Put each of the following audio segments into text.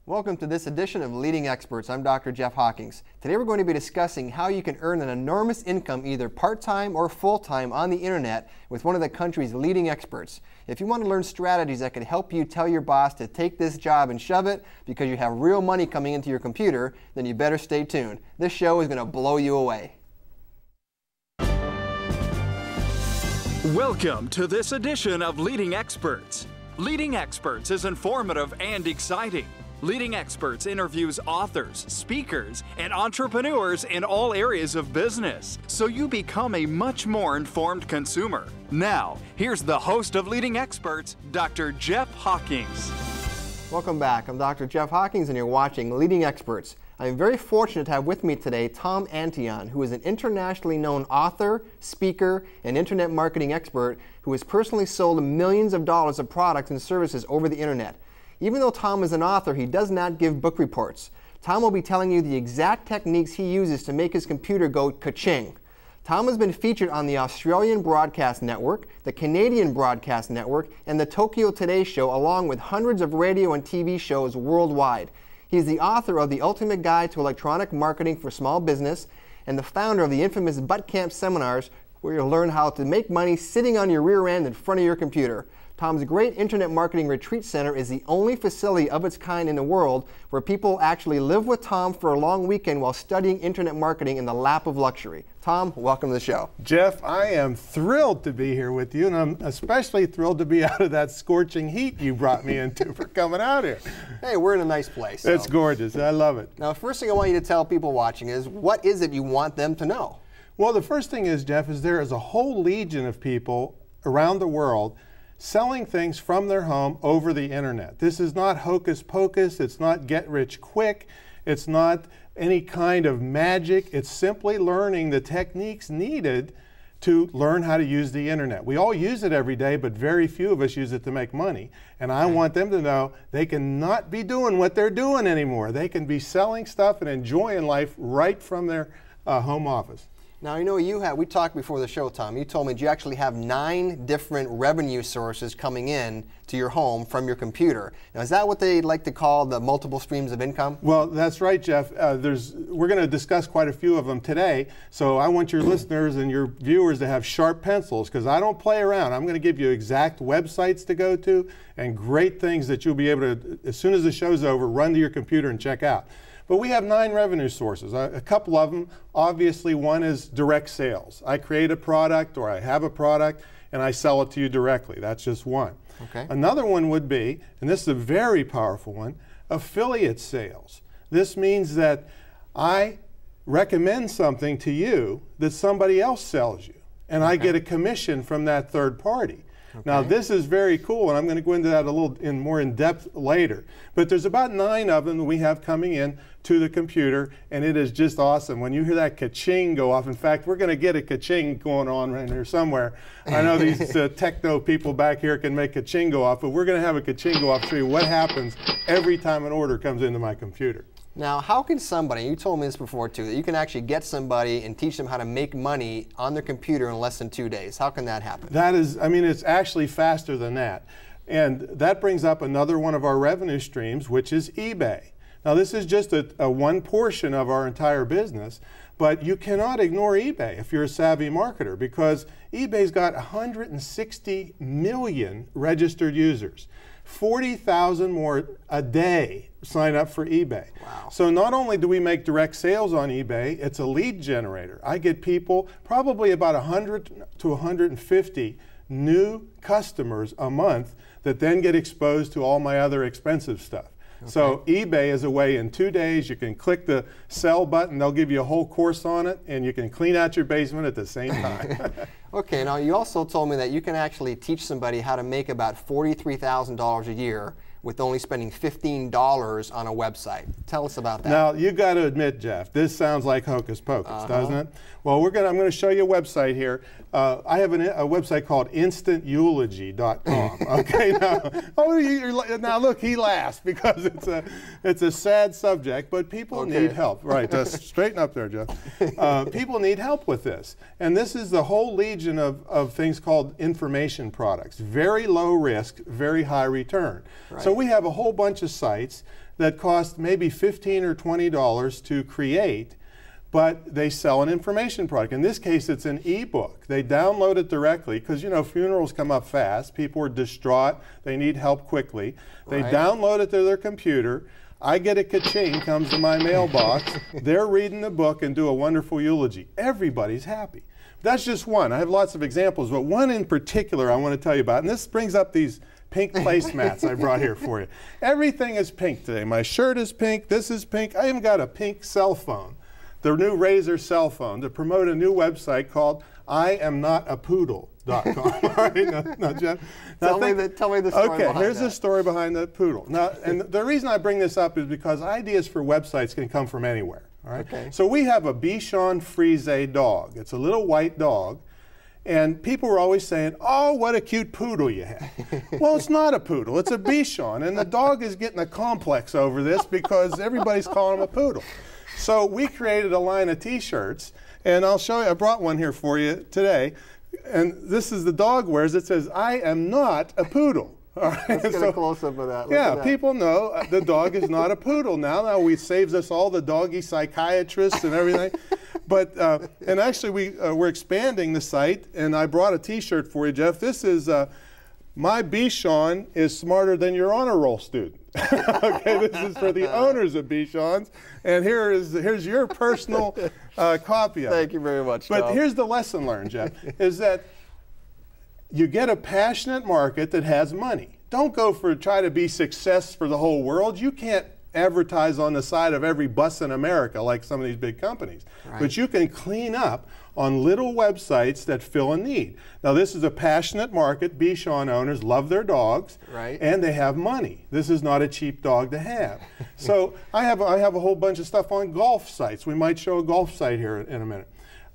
Welcome to this edition of Leading Experts. I'm Dr. Jeff Hawkins. Today we're going to be discussing how you can earn an enormous income either part-time or full-time on the internet with one of the country's leading experts. If you want to learn strategies that can help you tell your boss to take this job and shove it because you have real money coming into your computer, then you better stay tuned. This show is going to blow you away. Welcome to this edition of Leading Experts. Leading Experts is informative and exciting. Leading Experts interviews authors, speakers, and entrepreneurs in all areas of business, so you become a much more informed consumer. Now, here's the host of Leading Experts, Dr. Jeff Hawkins. Welcome back. I'm Dr. Jeff Hawkins, and you're watching Leading Experts. I'm very fortunate to have with me today Tom Antion, who is an internationally known author, speaker, and internet marketing expert who has personally sold millions of dollars of products and services over the internet. Even though Tom is an author, he does not give book reports. Tom will be telling you the exact techniques he uses to make his computer go ka-ching. Tom has been featured on the Australian Broadcast Network, the Canadian Broadcast Network, and the Tokyo Today Show, along with hundreds of radio and TV shows worldwide. He is the author of The Ultimate Guide to Electronic Marketing for Small Business and the founder of the infamous Butt Camp seminars, where you'll learn how to make money sitting on your rear end in front of your computer. Tom's Great Internet Marketing Retreat Center is the only facility of its kind in the world where people actually live with Tom for a long weekend while studying internet marketing in the lap of luxury. Tom, welcome to the show. Jeff, I am thrilled to be here with you, and I'm especially thrilled to be out of that scorching heat you brought me into for coming out here. Hey, we're in a nice place. So. It's gorgeous. I love it. Now, the first thing I want you to tell people watching is, what is it you want them to know? Well, the first thing is, Jeff, is there is a whole legion of people around the world selling things from their home over the internet. This is not hocus pocus. It's not get rich quick. It's not any kind of magic. It's simply learning the techniques needed to learn how to use the internet. We all use it every day, but very few of us use it to make money. And I want them to know they can not be doing what they're doing anymore. They can be selling stuff and enjoying life right from their home office. Now, you know, we talked before the show, Tom. You told me that you actually have 9 different revenue sources coming in to your home from your computer. Now, is that what they like to call the multiple streams of income? Well, that's right, Jeff. We're going to discuss quite a few of them today. So I want your listeners and your viewers to have sharp pencils, because I don't play around. I'm going to give you exact websites to go to and great things that you'll be able to, as soon as the show's over, run to your computer and check out. But we have 9 revenue sources. A couple of them, obviously, one is direct sales. I create a product or I have a product and I sell it to you directly. That's just one. Okay. Another one would be, and this is a very powerful one, affiliate sales. This means that I recommend something to you that somebody else sells you, and I get a commission from that third party. Okay. Now, this is very cool, and I'm going to go into that a little more in depth later. But there's about 9 of them that we have coming in to the computer, and it is just awesome. When you hear that ka-ching go off, in fact, we're going to get a ka-ching going on right here somewhere. I know these techno people back here can make ka-ching go off, but we're going to have a ka-ching go off to show you what happens every time an order comes into my computer. Now, how can somebody, you told me this before too, that you can actually get somebody and teach them how to make money on their computer in less than 2 days? How can that happen? That is, I mean, it's actually faster than that. And that brings up another one of our revenue streams, which is eBay. Now, this is just a one portion of our entire business, but you cannot ignore eBay if you're a savvy marketer, because eBay's got 160 million registered users. 40,000 more a day sign up for eBay. Wow. So not only do we make direct sales on eBay, it's a lead generator. I get people, probably about 100 to 150 new customers a month that then get exposed to all my other expensive stuff. Okay. So eBay is a way in 2 days you can click the sell button, they'll give you a whole course on it, and you can clean out your basement at the same time. Okay, now you also told me that you can actually teach somebody how to make about $43,000 a year with only spending $15 on a website. Tell us about that. Now, you got to admit, Jeff, this sounds like hocus pocus, doesn't it? Well, I'm going to show you a website here. I have a website called instanteulogy.com. Okay, now look, he laughs because it's a sad subject, but people need help. Right, straighten up there, Jeff. People need help with this, and this is the whole legion of things called information products. Very low risk, very high return. Right. So we have a whole bunch of sites that cost maybe $15 or $20 to create, but they sell an information product. In this case, it's an ebook. They download it directly because, you know, funerals come up fast. People are distraught. They need help quickly. They download it to their computer. I get a ka-ching, comes to my mailbox. They're reading the book and do a wonderful eulogy. Everybody's happy. That's just one. I have lots of examples, but one in particular I want to tell you about. And this brings up these pink placemats I brought here for you. Everything is pink today. My shirt is pink. This is pink. I even got a pink cell phone. The new Razor cell phone to promote a new website called IamNotApoodle.com. All right, now, Jeff. Tell me the story behind Okay, here's the story behind the poodle. Now, and the reason I bring this up is because ideas for websites can come from anywhere. All right. Okay. So we have a Bichon Frise dog. It's a little white dog. And people were always saying, oh, what a cute poodle you have. Well, it's not a poodle, it's a Bichon. And the dog is getting a complex over this because everybody's calling him a poodle. So we created a line of t-shirts, and I'll show you, I brought one here for you today. And this is the dog wears. It says, I am not a poodle. All right? Let's get a close-up of that. Yeah, people know the dog is not a poodle now. Now it saves us all the doggy psychiatrists and everything. But, and actually we're expanding the site, and I brought a t-shirt for you, Jeff. This is, my Bichon is smarter than your honor roll student. Okay, this is for the owners of Bichons, and here's your personal copy of it. Thank you very much, But Tom. here's the lesson learned, Jeff, is that you get a passionate market that has money. Don't go try to be success for the whole world. You can't advertise on the side of every bus in America like some of these big companies. Right. But you can clean up on little websites that fill a need. Now this is a passionate market. Bichon owners love their dogs, and they have money. This is not a cheap dog to have. So I have a whole bunch of stuff on golf sites. We might show a golf site here in a minute.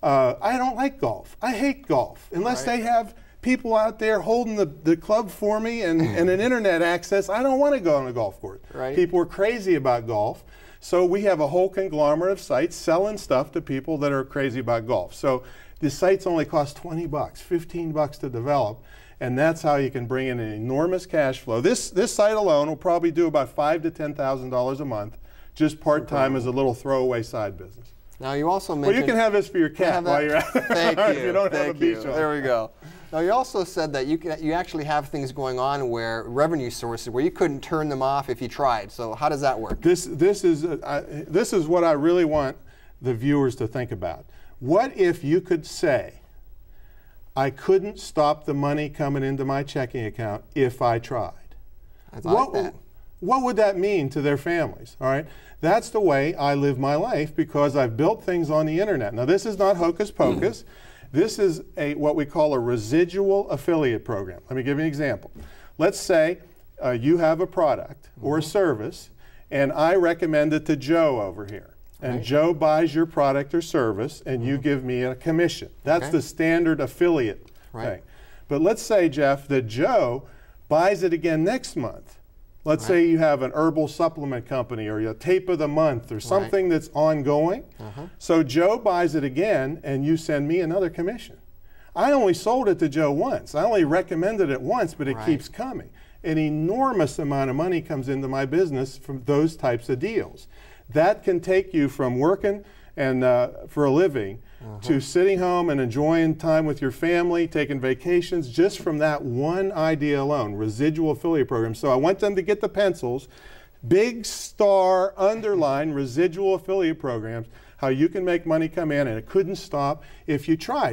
I don't like golf. I hate golf unless they have people out there holding the club for me and an internet access. I don't want to go on a golf course. People are crazy about golf. So we have a whole conglomerate of sites selling stuff to people that are crazy about golf. So the sites only cost 20 bucks, 15 bucks to develop, and that's how you can bring in an enormous cash flow. This site alone will probably do about $5,000 to $10,000 a month, just part-time as a little throwaway side business. Now you also mentioned... Well, you can have this for your cat while you're at it. Thank you. If you don't have a Bichon. There we go. Now you also said that you actually have things going on where revenue sources where you couldn't turn them off if you tried. So how does that work? This is what I really want the viewers to think about. What if you could say, I couldn't stop the money coming into my checking account if I tried? I like that. What would that mean to their families? All right, that's the way I live my life because I've built things on the internet. Now this is not hocus pocus. This is what we call a residual affiliate program. Let me give you an example. Let's say you have a product or a service, and I recommend it to Joe over here. And Joe buys your product or service, and you give me a commission. That's the standard affiliate thing. But let's say, Jeff, that Joe buys it again next month. Let's say you have an herbal supplement company or a tape of the month or something that's ongoing. So Joe buys it again and you send me another commission. I only sold it to Joe once. I only recommended it once, but it keeps coming. An enormous amount of money comes into my business from those types of deals. That can take you from working and for a living to sitting home and enjoying time with your family, taking vacations, just from that one idea alone, residual affiliate program. So I want them to get the pencils, big star, underline, residual affiliate programs, how you can make money come in, and it couldn't stop if you tried.